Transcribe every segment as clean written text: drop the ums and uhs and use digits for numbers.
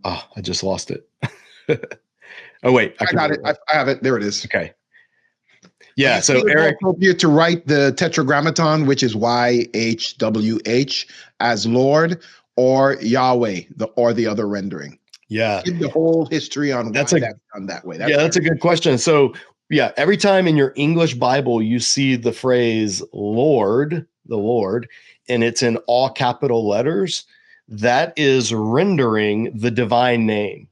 Oh, I just lost it. Oh, wait. I got it. I have it. There it is. Okay. Yeah. So Eric, appropriate to write the tetragrammaton, which is YHWH, as Lord, or Yahweh, or the other rendering. Yeah. Give the whole history on why that's done that way. That's a good question. So yeah, every time in your English Bible you see the phrase Lord, the Lord, and it's in all capital letters, that is rendering the divine name.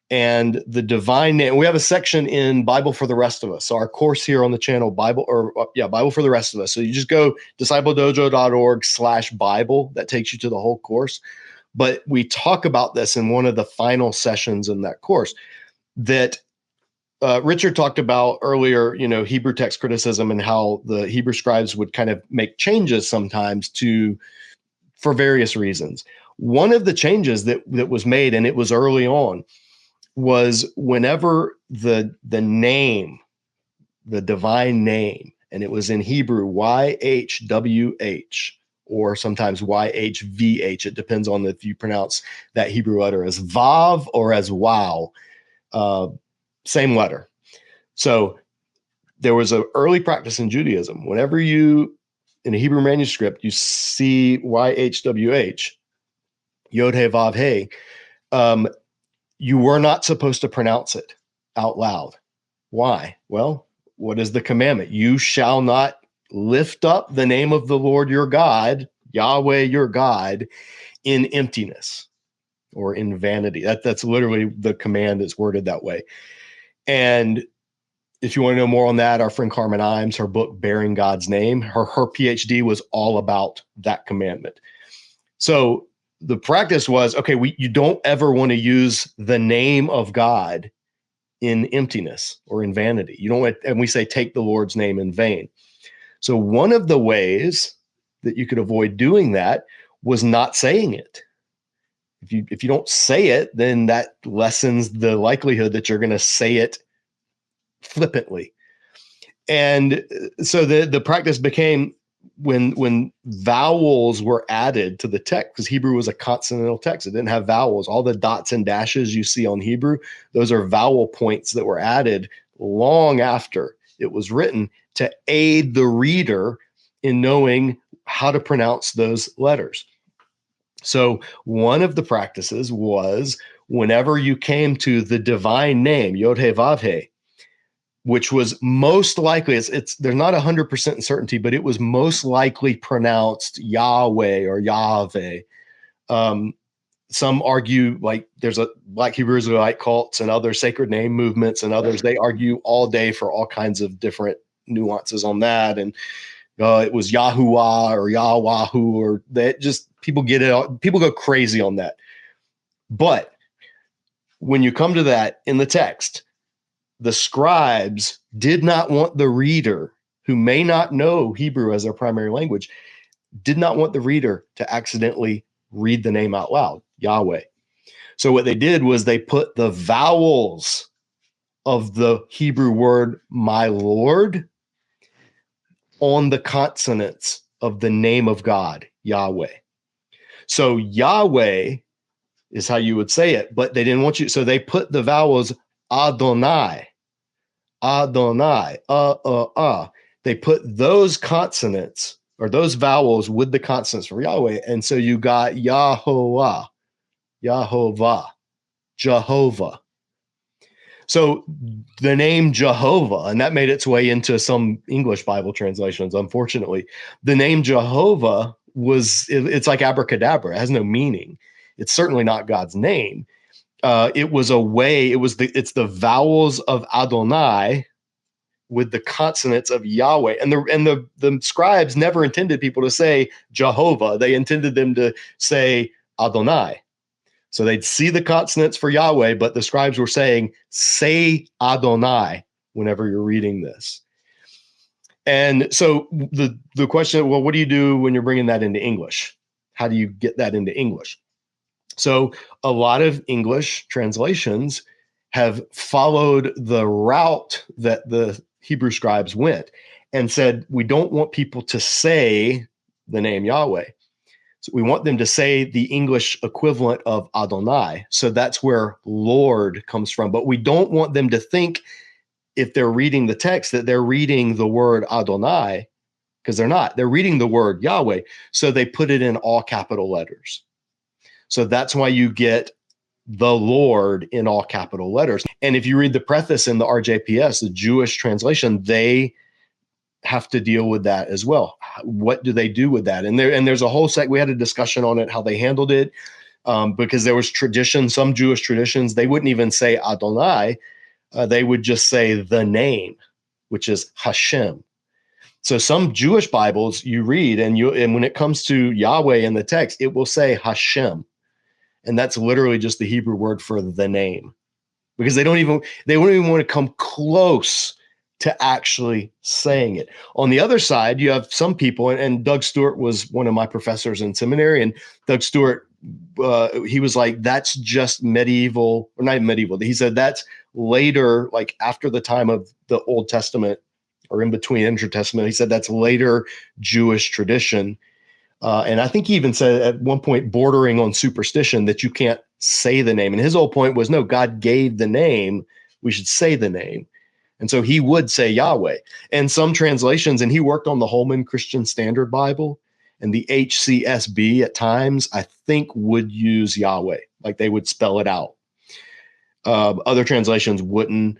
And the divine name, we have a section in Bible for the Rest of Us. So our course here on the channel, Bible for the Rest of Us. So you just go discipledojo.org/Bible. That takes you to the whole course. But we talk about this in one of the final sessions in that course that Richard talked about earlier, Hebrew text criticism and how the Hebrew scribes would kind of make changes sometimes for various reasons. One of the changes that was made, and it was early on, was whenever the name, the divine name, and it was in Hebrew, YHWH, or sometimes YHVH. It depends on if you pronounce that Hebrew letter as Vav or as Wow. Same letter. So there was an early practice in Judaism. Whenever in a Hebrew manuscript, you see YHWH, Yod He Vav He, you were not supposed to pronounce it out loud. Why? Well, what is the commandment? You shall not lift up the name of the Lord your God, Yahweh your God, in emptiness or in vanity. That's literally the command that's worded that way. And if you want to know more on that, our friend Carmen Imes, her book, Bearing God's Name, her PhD was all about that commandment. So the practice was, okay, you don't ever want to use the name of God in emptiness or in vanity. You don't, and we say, take the Lord's name in vain. So one of the ways that you could avoid doing that was not saying it. If you don't say it, then that lessens the likelihood that you're going to say it flippantly. And so the practice became when vowels were added to the text, because Hebrew was a consonantal text. It didn't have vowels. All the dots and dashes you see on Hebrew, those are vowel points that were added long after it was written to aid the reader in knowing how to pronounce those letters. So one of the practices was whenever you came to the divine name, Yod He Vav He, which was most likely, there's not 100% certainty, but it was most likely pronounced Yahweh or Yahweh. Some argue, like there's a Black Hebrew Israelite cults and other sacred name movements and others, they argue all day for all kinds of different nuances on that. And it was Yahuwah or Yahwahu, or that just people get it. People go crazy on that. But when you come to that in the text, the scribes did not want the reader, who may not know Hebrew as their primary language, did not want the reader to accidentally read the name out loud, Yahweh. So what they did was they put the vowels of the Hebrew word, my Lord, on the consonants of the name of God, Yahweh. So Yahweh is how you would say it, but they didn't want you. So they put the vowels Adonai, Adonai, They put those consonants or those vowels with the consonants for Yahweh. And so you got Yahovah, Yahovah, Jehovah. So the name Jehovah, and that made its way into some English Bible translations, unfortunately. The name Jehovah it's like abracadabra. It has no meaning. It's certainly not God's name. It was a way, it's the vowels of Adonai with the consonants of Yahweh. And the scribes never intended people to say Jehovah. They intended them to say Adonai. So they'd see the consonants for Yahweh, but the scribes were saying, say Adonai whenever you're reading this. And so the question, well, what do you do when you're bringing that into English? How do you get that into English? So a lot of English translations have followed the route that the Hebrew scribes went and said, we don't want people to say the name Yahweh. So we want them to say the English equivalent of Adonai. So that's where Lord comes from. But we don't want them to think, if they're reading the text, that they're reading the word Adonai, because they're not. They're reading the word Yahweh. So they put it in all capital letters. So that's why you get the Lord in all capital letters. And if you read the preface in the RJPS, the Jewish translation, they have to deal with that as well. What do they do with that? And there's a whole we had a discussion on it, how they handled it, because there was tradition, some Jewish traditions, they wouldn't even say Adonai. They would just say the name, which is Hashem. So some Jewish Bibles you read, and when it comes to Yahweh in the text, it will say Hashem. And that's literally just the Hebrew word for the name, because they wouldn't even want to come close to actually saying it. On the other side, you have some people, and Doug Stewart was one of my professors in seminary, and Doug Stewart, he was like, that's just medieval, or not medieval. He said that's later, like after the time of the Old Testament, or in between Intertestament. He said that's later Jewish tradition. And I think he even said at one point, bordering on superstition, that you can't say the name. And his whole point was, no, God gave the name. We should say the name. And so he would say Yahweh. And some translations, and he worked on the Holman Christian Standard Bible, and the HCSB at times, I think, would use Yahweh. Like they would spell it out. Other translations wouldn't.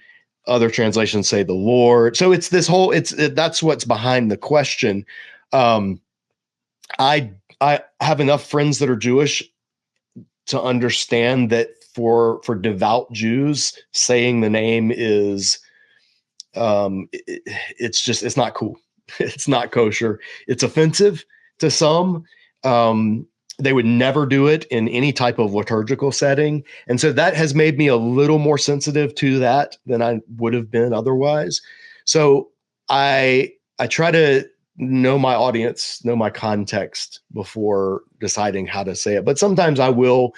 Other translations say the Lord. So it's this whole, that's what's behind the question. I have enough friends that are Jewish to understand that for devout Jews, saying the name is, it's not cool. It's not kosher. It's offensive to some. They would never do it in any type of liturgical setting. And so that has made me a little more sensitive to that than I would have been otherwise. So I try to know my audience, know my context before deciding how to say it. But sometimes I will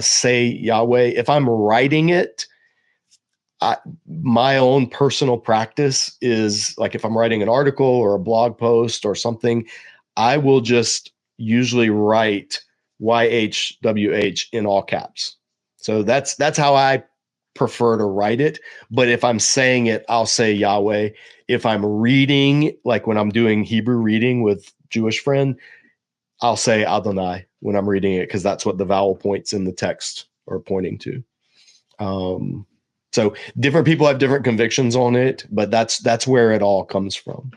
say Yahweh. If I'm writing it, my own personal practice is, like, if I'm writing an article or a blog post or something, I will just usually write YHWH in all caps. So that's how I prefer to write it. But if I'm saying it, I'll say Yahweh. If I'm reading, like when I'm doing Hebrew reading with Jewish friend, I'll say Adonai when I'm reading it, because that's what the vowel points in the text are pointing to. So different people have different convictions on it, but that's where it all comes from.